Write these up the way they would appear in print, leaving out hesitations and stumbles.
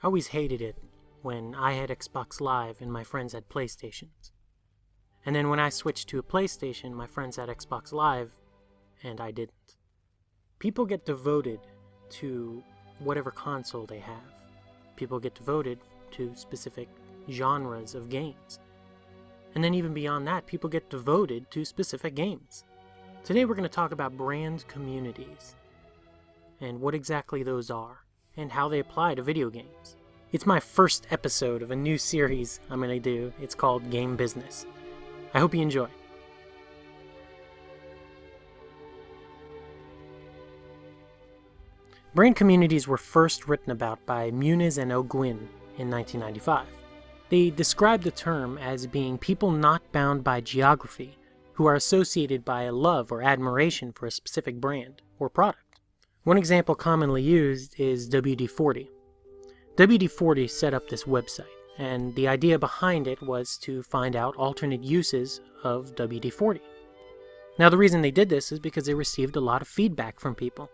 I always hated it when I had Xbox Live and my friends had PlayStations. And then when I switched to a PlayStation, my friends had Xbox Live and I didn't. People get devoted to whatever console they have. People get devoted to specific genres of games. And then even beyond that, people get devoted to specific games. Today we're going to talk about brand communities and what exactly those are and how they apply to video games. It's my first episode of a new series I'm going to do. It's called Game Business. I hope you enjoy. Brand communities were first written about by Muniz and O'Guin in 1995. They describe the term as being people not bound by geography, who are associated by a love or admiration for a specific brand or product. One example commonly used is WD-40. WD-40 set up this website, and the idea behind it was to find out alternate uses of WD-40. Now the reason they did this is because they received a lot of feedback from people.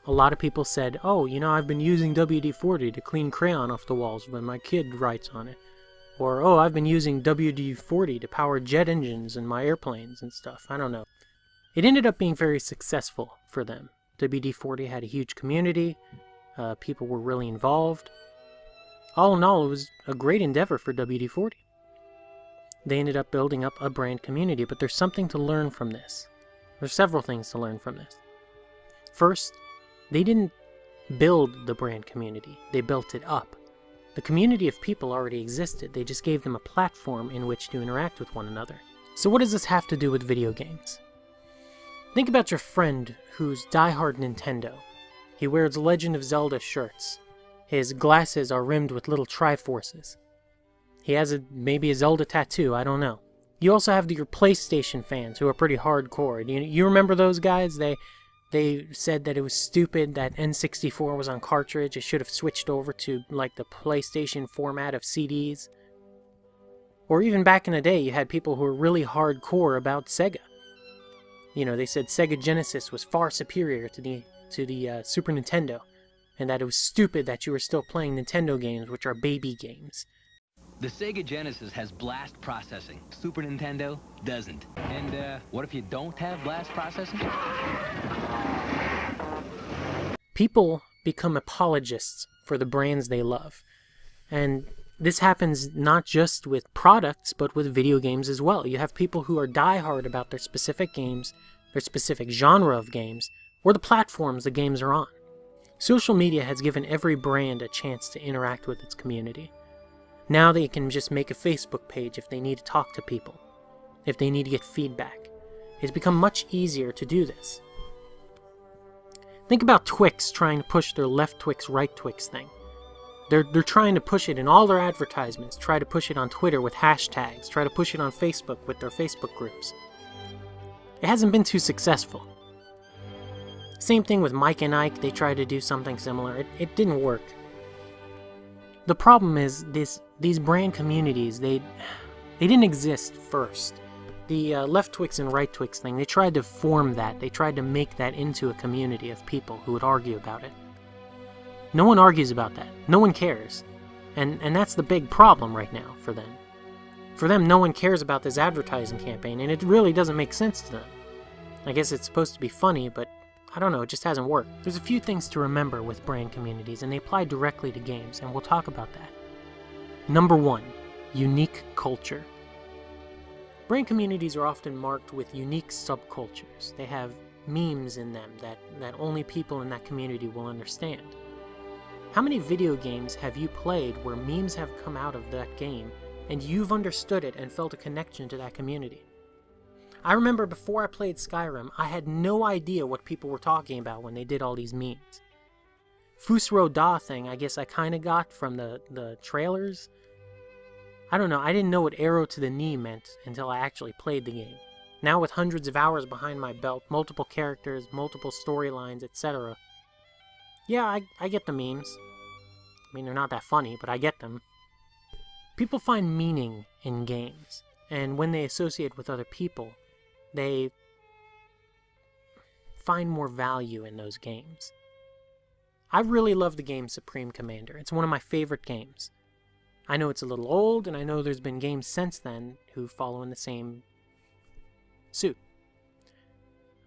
A lot of people said, oh, I've been using WD-40 to clean crayon off the walls when my kid writes on it. Or, oh, I've been using WD-40 to power jet engines in my airplanes and stuff. I don't know. It ended up being very successful for them. WD-40 had a huge community. People were really involved. All in all, it was a great endeavor for WD-40. They ended up building up a brand community, but there's something to learn from this. There's several things to learn from this. First, they didn't build the brand community. They built it up. The community of people already existed. They just gave them a platform in which to interact with one another. So what does this have to do with video games? Think about your friend who's diehard Nintendo. He wears Legend of Zelda shirts. His glasses are rimmed with little Triforces. He has maybe a Zelda tattoo, I don't know. You also have your PlayStation fans who are pretty hardcore. You remember those guys? They said that it was stupid that N64 was on cartridge. It should have switched over to like the PlayStation format of CDs. Or even back in the day, you had people who were really hardcore about Sega. They said Sega Genesis was far superior to the Super Nintendo, and that it was stupid that you were still playing Nintendo games, which are baby games. The Sega Genesis has blast processing. Super Nintendo doesn't. And what if you don't have blast processing? People become apologists for the brands they love. And this happens not just with products, but with video games as well. You have people who are diehard about their specific games, their specific genre of games, or the platforms the games are on. Social media has given every brand a chance to interact with its community. Now they can just make a Facebook page if they need to talk to people, if they need to get feedback. It's become much easier to do this. Think about Twix trying to push their left Twix, right Twix thing. They're trying to push it in all their advertisements, try to push it on Twitter with hashtags, try to push it on Facebook with their Facebook groups. It hasn't been too successful. Same thing with Mike and Ike, they tried to do something similar. It didn't work. The problem is these brand communities, they didn't exist first. The left Twix and right Twix thing, they tried to form that. They tried to make that into a community of people who would argue about it. No one argues about that. No one cares. And that's the big problem right now for them. For them, no one cares about this advertising campaign, and it really doesn't make sense to them. I guess it's supposed to be funny, but I don't know, it just hasn't worked. There's a few things to remember with brand communities, and they apply directly to games, and we'll talk about that. Number 1, unique culture. Brand communities are often marked with unique subcultures. They have memes in them that only people in that community will understand. How many video games have you played where memes have come out of that game, and you've understood it and felt a connection to that community? I remember before I played Skyrim, I had no idea what people were talking about when they did all these memes. Fusro Da thing, I guess I kind of got from the trailers. I don't know, I didn't know what arrow to the knee meant until I actually played the game. Now with hundreds of hours behind my belt, multiple characters, multiple storylines, etc. Yeah, I get the memes. I mean, they're not that funny, but I get them. People find meaning in games, and when they associate with other people, they find more value in those games. I really love the game Supreme Commander. It's one of my favorite games. I know it's a little old, and I know there's been games since then who follow in the same suit.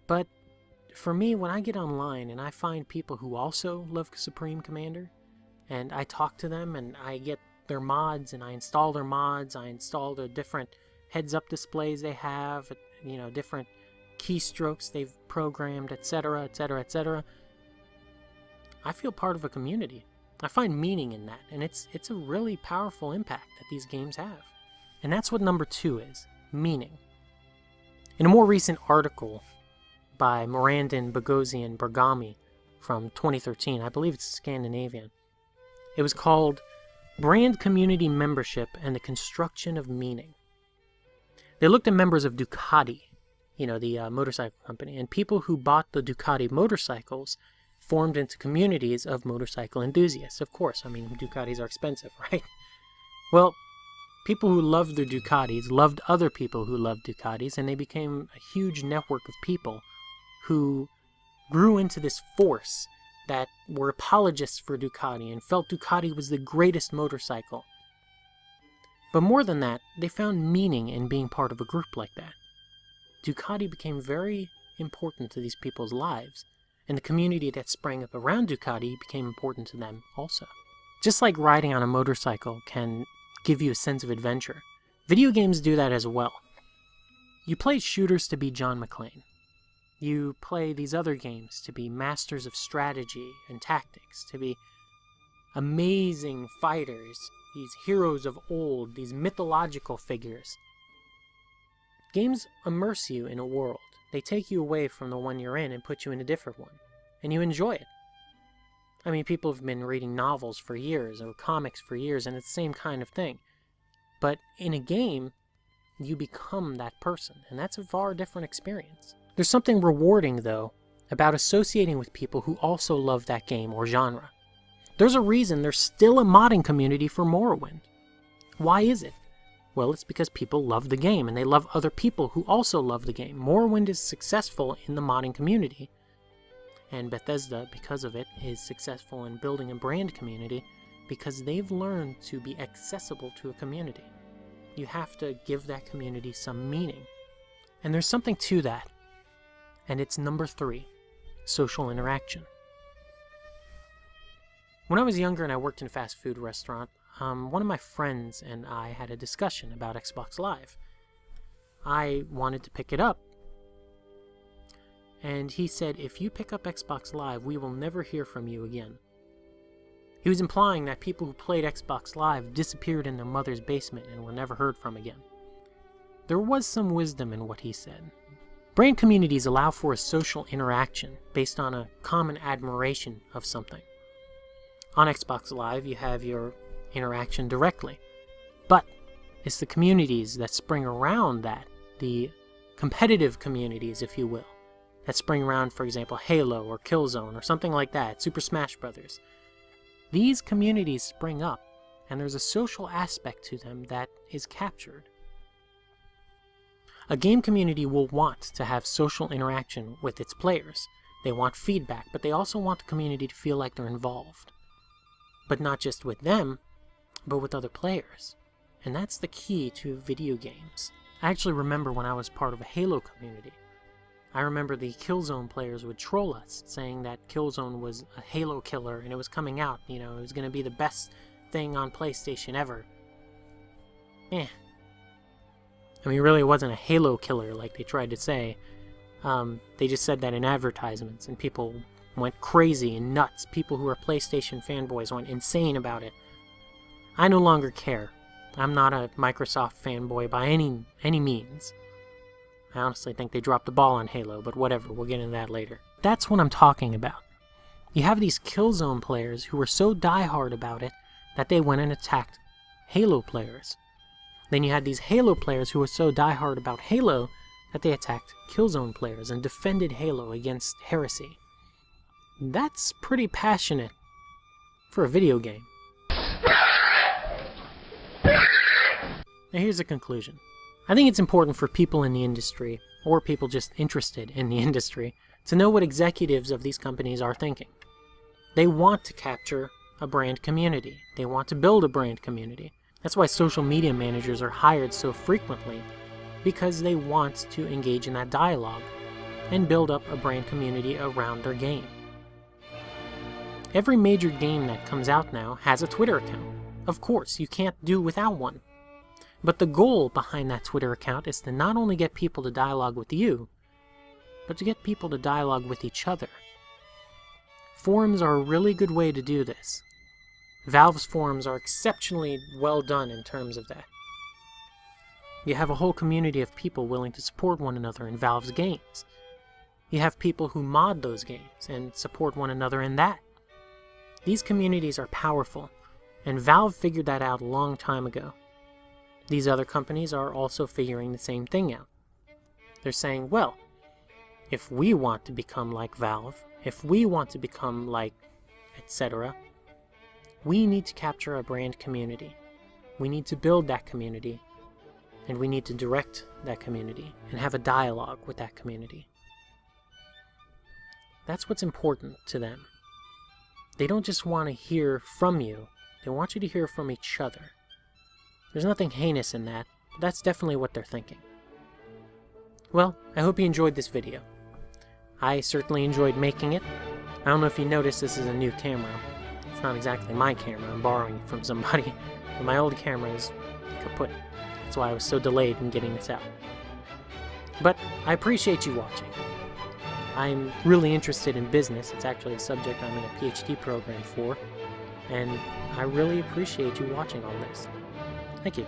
But for me, when I get online and I find people who also love Supreme Commander, and I talk to them and I get their mods and I install their mods, I install the different heads-up displays they have, different keystrokes they've programmed, etc., etc., etc., I feel part of a community. I find meaning in that, and it's a really powerful impact that these games have. And that's what number 2 is, meaning. In a more recent article by Morandin, Bogosian, Bergami from 2013, I believe it's Scandinavian, it was called Brand Community Membership and the Construction of Meaning. They looked at members of Ducati, the motorcycle company, and people who bought the Ducati motorcycles formed into communities of motorcycle enthusiasts. Of course, Ducatis are expensive, right? Well, people who loved their Ducatis loved other people who loved Ducatis, and they became a huge network of people who grew into this force that were apologists for Ducati and felt Ducati was the greatest motorcycle. But more than that, they found meaning in being part of a group like that. Ducati became very important to these people's lives, and the community that sprang up around Ducati became important to them also. Just like riding on a motorcycle can give you a sense of adventure, video games do that as well. You play shooters to be John McClane. You play these other games to be masters of strategy and tactics, to be amazing fighters, these heroes of old, these mythological figures. Games immerse you in a world. They take you away from the one you're in and put you in a different one, and you enjoy it. People have been reading novels for years, or comics for years, and it's the same kind of thing. But in a game, you become that person, and that's a far different experience. There's something rewarding, though, about associating with people who also love that game or genre. There's a reason there's still a modding community for Morrowind. Why is it? Well, it's because people love the game, and they love other people who also love the game. Morrowind is successful in the modding community, and Bethesda, because of it, is successful in building a brand community because they've learned to be accessible to a community. You have to give that community some meaning. And there's something to that. And it's number 3, social interaction. When I was younger and I worked in a fast food restaurant, one of my friends and I had a discussion about Xbox Live. I wanted to pick it up. And he said, if you pick up Xbox Live, we will never hear from you again. He was implying that people who played Xbox Live disappeared in their mother's basement and were never heard from again. There was some wisdom in what he said. Brand communities allow for a social interaction based on a common admiration of something. On Xbox Live, you have your interaction directly. But it's the communities that spring around that, the competitive communities, if you will, that spring around, for example, Halo or Killzone or something like that, Super Smash Bros. These communities spring up, and there's a social aspect to them that is captured. A game community will want to have social interaction with its players. They want feedback, but they also want the community to feel like they're involved. But not just with them, but with other players. And that's the key to video games. I actually remember when I was part of a Halo community. I remember the Killzone players would troll us, saying that Killzone was a Halo killer and it was coming out, it was going to be the best thing on PlayStation ever. It really wasn't a Halo killer like they tried to say. They just said that in advertisements, and people went crazy and nuts. People who are PlayStation fanboys went insane about it. I no longer care. I'm not a Microsoft fanboy by any means. I honestly think they dropped the ball on Halo, but whatever, we'll get into that later. That's what I'm talking about. You have these Killzone players who were so diehard about it that they went and attacked Halo players. Then you had these Halo players who were so diehard about Halo that they attacked Killzone players and defended Halo against heresy. That's pretty passionate for a video game. Now here's the conclusion. I think it's important for people in the industry, or people just interested in the industry, to know what executives of these companies are thinking. They want to capture a brand community. They want to build a brand community. That's why social media managers are hired so frequently, because they want to engage in that dialogue and build up a brand community around their game. Every major game that comes out now has a Twitter account. Of course, you can't do without one. But the goal behind that Twitter account is to not only get people to dialogue with you, but to get people to dialogue with each other. Forums are a really good way to do this. Valve's forums are exceptionally well done in terms of that. You have a whole community of people willing to support one another in Valve's games. You have people who mod those games and support one another in that. These communities are powerful, and Valve figured that out a long time ago. These other companies are also figuring the same thing out. They're saying, well, if we want to become like Valve, if we want to become like etc., we need to capture a brand community. We need to build that community, and we need to direct that community and have a dialogue with that community. That's what's important to them. They don't just want to hear from you, they want you to hear from each other. There's nothing heinous in that, but that's definitely what they're thinking. Well, I hope you enjoyed this video. I certainly enjoyed making it. I don't know if you noticed this is a new camera. It's not exactly my camera, I'm borrowing it from somebody, but my old camera is kaput. That's why I was so delayed in getting this out. But I appreciate you watching. I'm really interested in business. It's actually a subject I'm in a PhD program for, and I really appreciate you watching all this. Thank you.